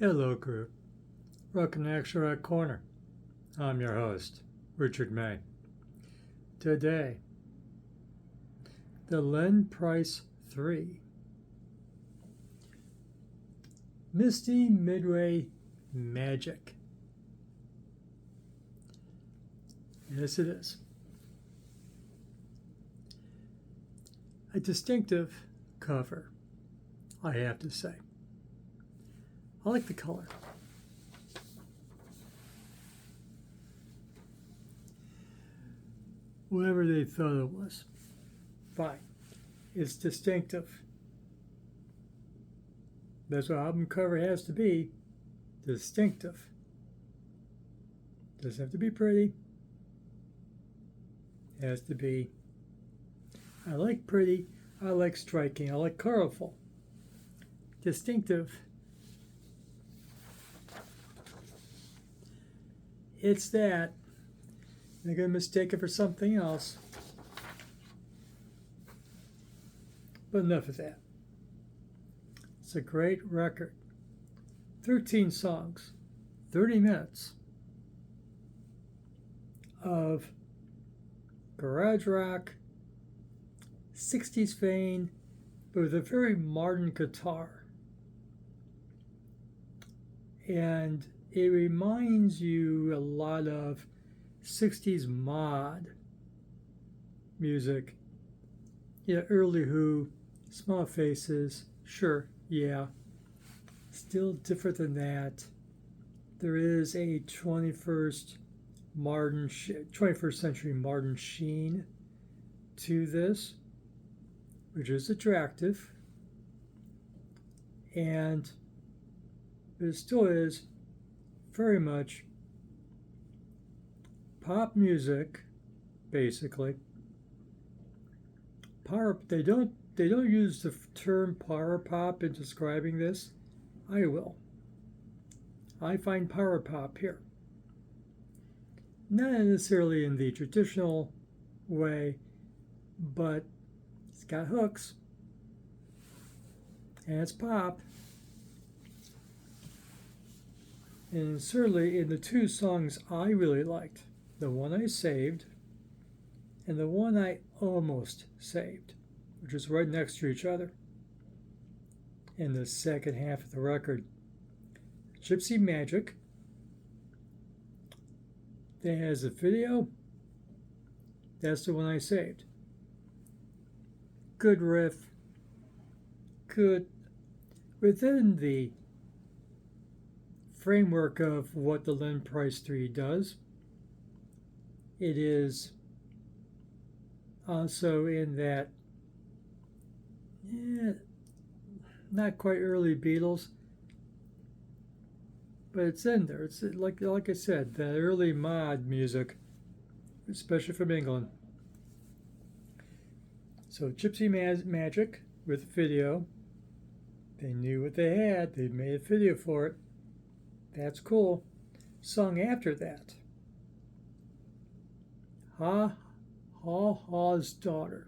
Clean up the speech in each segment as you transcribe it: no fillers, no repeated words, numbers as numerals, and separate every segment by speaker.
Speaker 1: Hello, crew. Welcome to Extract Corner. I'm your host, Richard May. Today, the Len Price 3. Misty Medway Magick. Yes, it is. A distinctive cover, I have to say. I like the color. Whatever they thought it was, fine. It's distinctive. That's what album cover has to be, distinctive. Doesn't have to be pretty. It has to be, I like pretty, I like striking, I like colorful. Distinctive. It's that. They're going to mistake it for something else. But enough of that. It's a great record. 13 songs, 30 minutes of garage rock, 60s vein, but with a very modern guitar. And it reminds you a lot of 60s mod music. Yeah, early Who, Small Faces, sure, yeah. Still different than that. There is a 21st century modern sheen to this, which is attractive. And it still is very much pop music, basically. Power. They don't use the term power pop in describing this. I will. I find power pop here. Not necessarily in the traditional way, but it's got hooks. And it's pop. And certainly in the two songs I really liked, the one I saved and the one I almost saved, which is right next to each other in the second half of the record. Misty Magick. That has a video. That's the one I saved. Good riff. Good. Within the framework of what the Len Price 3 does, it is also in that not quite early Beatles, but it's in there. It's like I said, that early mod music, especially from England. So Misty Magick with video. They knew what they had. They made a video for it. That's cool. Song after that, Ha Ha's Daughter.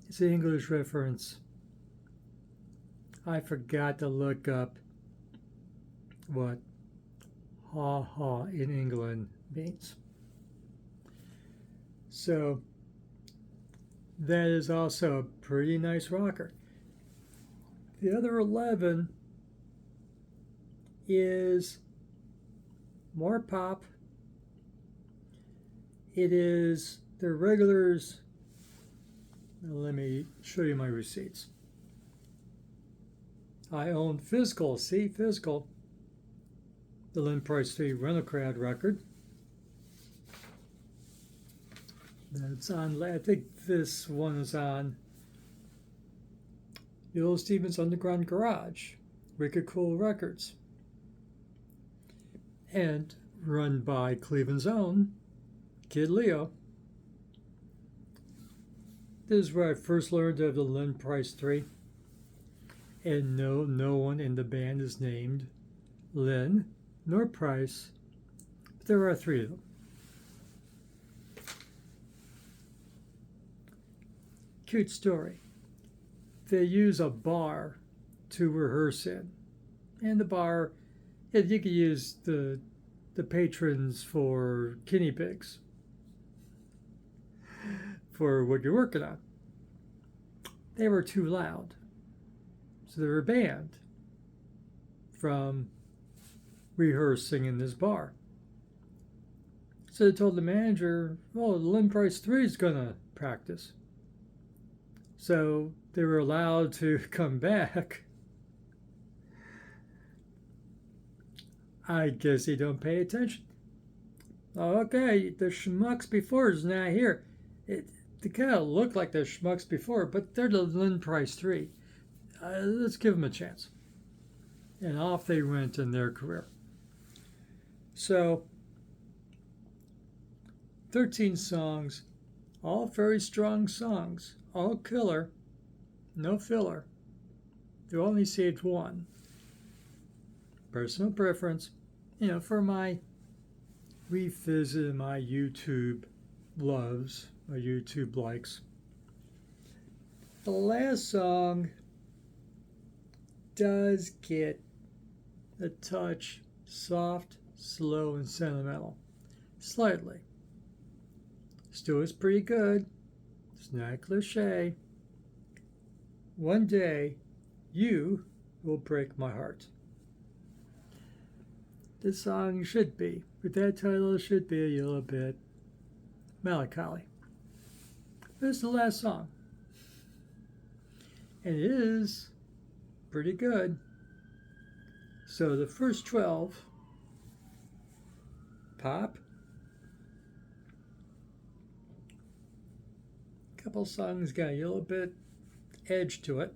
Speaker 1: It's an English reference. I forgot to look up what ha ha in England means. So that is also a pretty nice rocker. The other 11 is more pop. It is the regulars. Let me show you my receipts. I own physical, the Len Price 3 Rental Crowd record. That's on, I think this one is on Bill Stevens' Underground Garage, Wicked Cool Records, and run by Cleveland's own Kid Leo. This is where I first learned of the Len Price 3. And no one in the band is named Len nor Price, but there are 3 of them. Cute story. They use a bar to rehearse in. And the bar, yeah, you could use the patrons for guinea pigs for what you're working on. They were too loud, so they were banned from rehearsing in this bar. So they told the manager, "Oh, Lynn Price 3 is gonna practice." So they were allowed to come back. I guess they don't pay attention. Okay, the schmucks before is not here. They kind of look like the schmucks before, but they're the Lynn Price 3. Let's give them a chance. And off they went in their career. So, 13 songs, all very strong songs, all killer, no filler. They only saved one. Personal preference, for my revisit, my YouTube loves, my YouTube likes. The last song does get a touch soft, slow, and sentimental. Slightly. Still is pretty good. It's not a cliche. One day, you will break my heart. This song should be, with that title, it should be a little bit melancholy. This is the last song. And it is pretty good. So the first 12, pop. A couple songs got a little bit edge to it.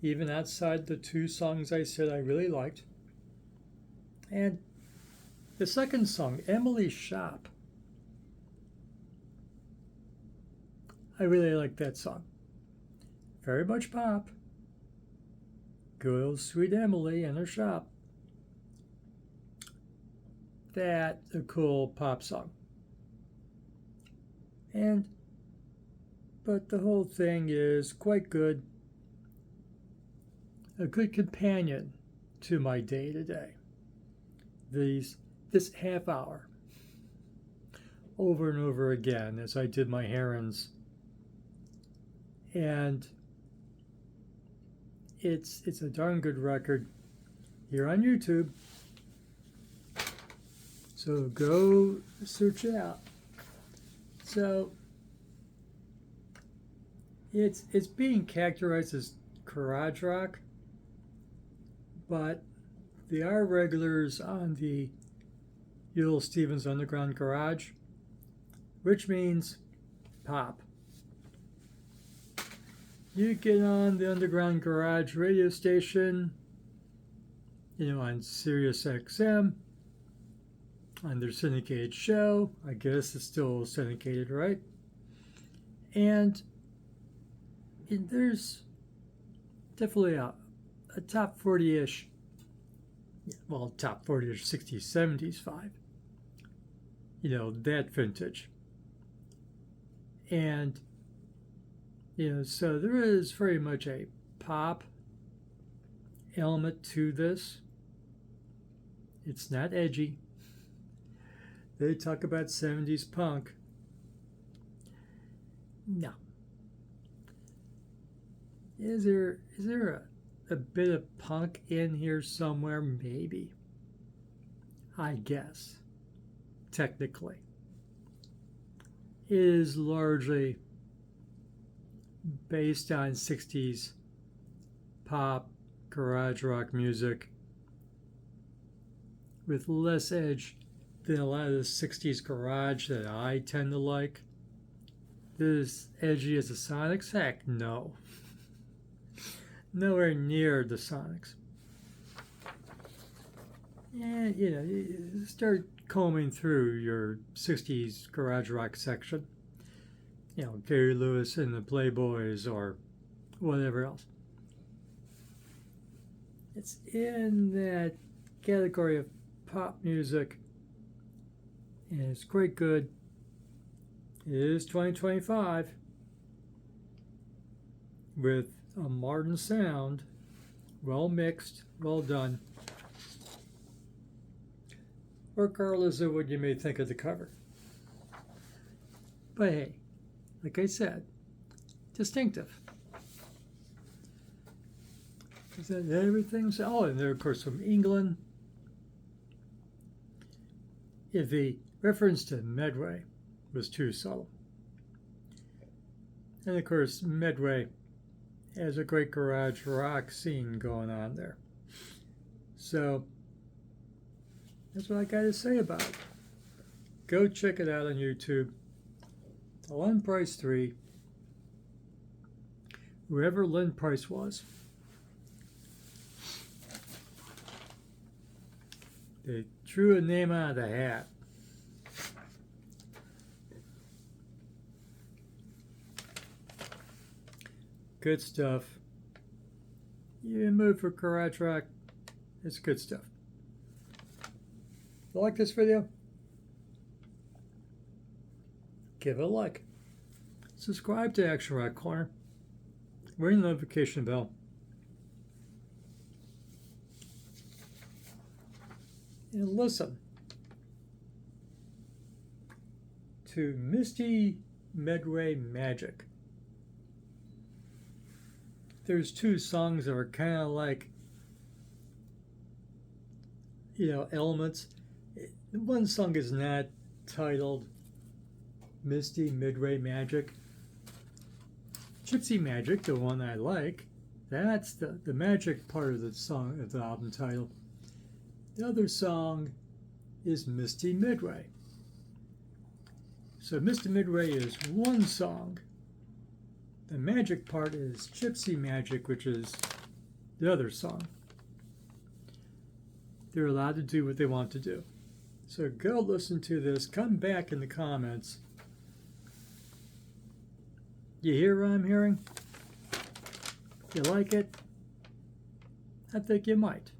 Speaker 1: Even outside the two songs I said I really liked. And the second song, Emily's Shop. I really like that song. Very much pop. Good old sweet Emily and her shop. That's a cool pop song. But the whole thing is quite good. A good companion to my day to day. This half hour, over and over again as I did my errands, and it's a darn good record here on YouTube. So go search it out. So it's being characterized as garage rock. But they are regulars on the Little Stevens Underground Garage, which means pop. You get on the Underground Garage radio station, on Sirius XM, on their syndicated show. I guess it's still syndicated, right? And there's definitely a top 40-ish, top 40-ish, 60s, 70s vibe. That vintage. And, so there is very much a pop element to this. It's not edgy. They talk about 70s punk. No. Is there a bit of punk in here somewhere? Maybe. I guess. Technically. It is largely based on 60s pop, garage rock music with less edge than a lot of the 60s garage that I tend to like. Is edgy as the Sonics? Heck, no. Nowhere near the Sonics. And, you start combing through your 60s garage rock section. Gary Lewis and the Playboys or whatever else. It's in that category of pop music, and it's quite good. It is 2025 with a modern sound, well mixed, well done, regardless of what you may think of the cover. But hey, like I said, distinctive. Everything's, oh, and they're of course from England. If the reference to Medway was too subtle. And of course, Medway has a great garage rock scene going on there. So that's what I got to say about it. Go check it out on YouTube. Lynn Price 3. Whoever Lynn Price was. They drew a name out of the hat. Good stuff. You move for garage rock. It's good stuff. If you like this video, give it a like. Subscribe to Action Rock Corner. Ring the notification bell. And listen to Misty Medway Magick. There's two songs that are kind of like, elements. One song is not titled Misty Medway Magick. Gypsy Magic, the one I like, that's the magic part of the song, of the album title. The other song is Misty Medway. So Misty Medway is one song. The magic part is Gypsy Magic, which is the other song. They're allowed to do what they want to do. So go listen to this. Come back in the comments. You hear what I'm hearing? You like it? I think you might.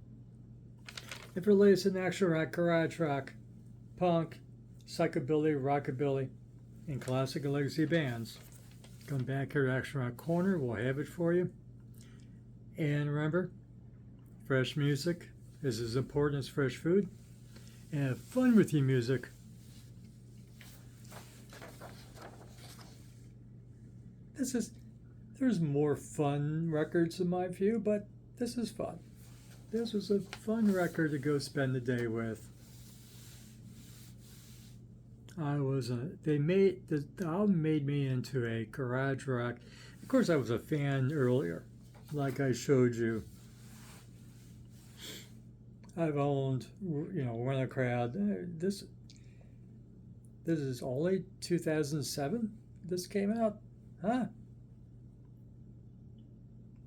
Speaker 1: If you're latest in action rock, garage rock, punk, psychobilly, rockabilly, and classic and legacy bands, come back here to Action Rock Corner. We'll have it for you. And remember, fresh music is as important as fresh food. And have fun with your music. There's more fun records in my view, but this is fun. This was a fun record to go spend the day with. The album made me into a garage rock. Of course, I was a fan earlier, like I showed you. I've owned, Run a Crowd. This is only 2007. This came out, huh?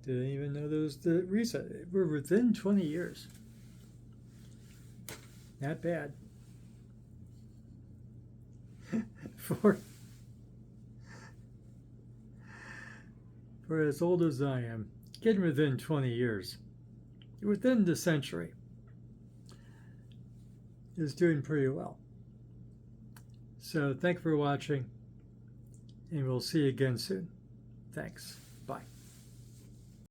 Speaker 1: Didn't even know there was the recent. We're within 20 years. Not bad. For as old as I am, getting within 20 years, within the century, is doing pretty well. So thank you for watching, and we'll see you again soon. Thanks.